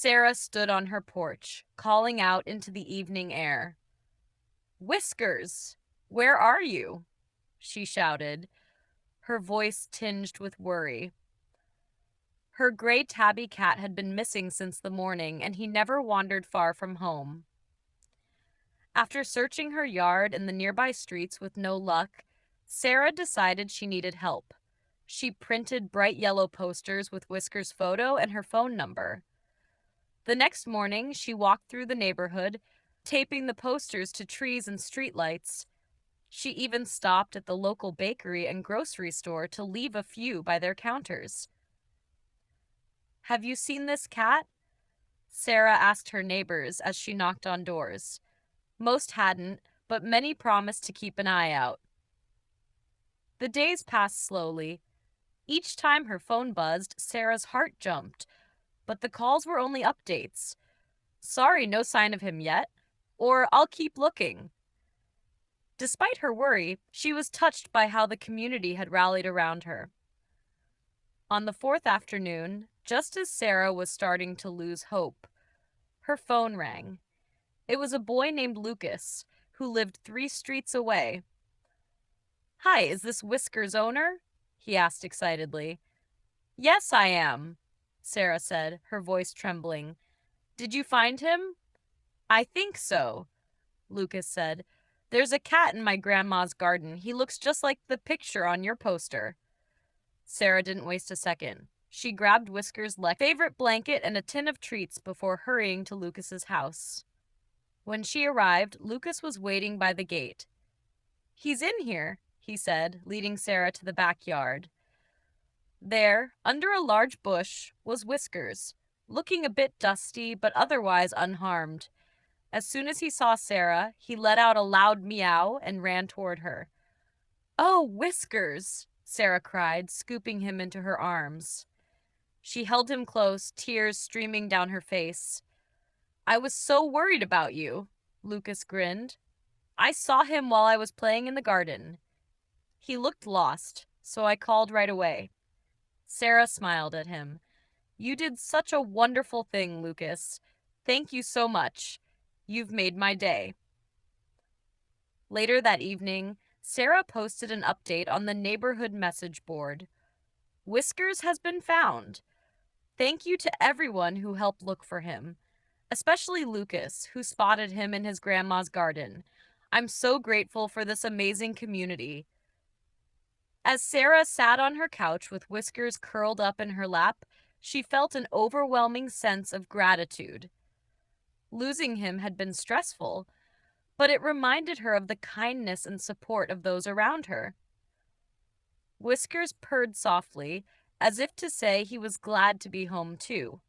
Sarah stood on her porch, calling out into the evening air. "Whiskers, where are you?" she shouted, her voice tinged with worry. Her gray tabby cat had been missing since the morning, and he never wandered far from home. After searching her yard and the nearby streets with no luck, Sarah decided she needed help. She printed bright yellow posters with Whiskers' photo and her phone number. The next morning, she walked through the neighborhood, taping the posters to trees and streetlights. She even stopped at the local bakery and grocery store to leave a few by their counters. "Have you seen this cat?" Sarah asked her neighbors as she knocked on doors. Most hadn't, but many promised to keep an eye out. The days passed slowly. Each time her phone buzzed, Sarah's heart jumped, but the calls were only updates. "Sorry, no sign of him yet," or "I'll keep looking." Despite her worry, she was touched by how the community had rallied around her. On the fourth afternoon, just as Sarah was starting to lose hope, her phone rang. It was a boy named Lucas, who lived 3 streets away. "Hi, is this Whiskers' owner?" he asked excitedly. "Yes, I am," Sarah said, her voice trembling. "Did you find him?" "I think so," Lucas said. "There's a cat in my grandma's garden. He looks just like the picture on your poster." Sarah didn't waste a second. She grabbed Whiskers' favorite blanket and a tin of treats before hurrying to Lucas's house. When she arrived, Lucas was waiting by the gate. "He's in here," he said, leading Sarah to the backyard. There, under a large bush, was Whiskers, looking a bit dusty but otherwise unharmed. As soon as he saw Sarah, he let out a loud meow and ran toward her. "Oh, Whiskers!" Sarah cried, scooping him into her arms. She held him close, tears streaming down her face. "I was so worried about you," Lucas grinned. "I saw him while I was playing in the garden. He looked lost, so I called right away." Sarah smiled at him. "You did such a wonderful thing, Lucas. Thank you so much. You've made my day." Later that evening, Sarah posted an update on the neighborhood message board. "Whiskers has been found. Thank you to everyone who helped look for him, especially Lucas, who spotted him in his grandma's garden. I'm so grateful for this amazing community." As Sarah sat on her couch with Whiskers curled up in her lap, she felt an overwhelming sense of gratitude. Losing him had been stressful, but it reminded her of the kindness and support of those around her. Whiskers purred softly, as if to say he was glad to be home too.